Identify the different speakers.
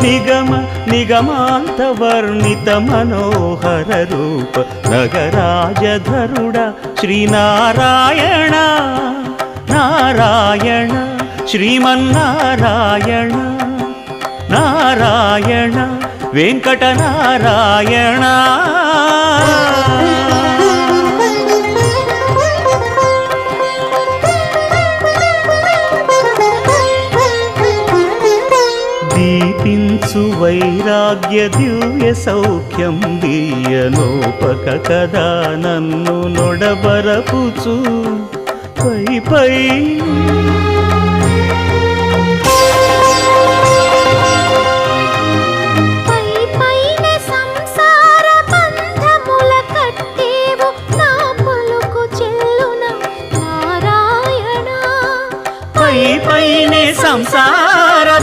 Speaker 1: నిగమ నిగమాంత వర్ణిత మనోహర రూప నగరాజధరుడ శ్రీనారాయణ నారాయణ శ్రీమన్నారాయణ నారాయణ వెంకటనారాయణ. దీపించు వైరాగ్య దివ్య సౌఖ్యం దీయనోపక కదా నన్ను నొడబరపుచు పై పై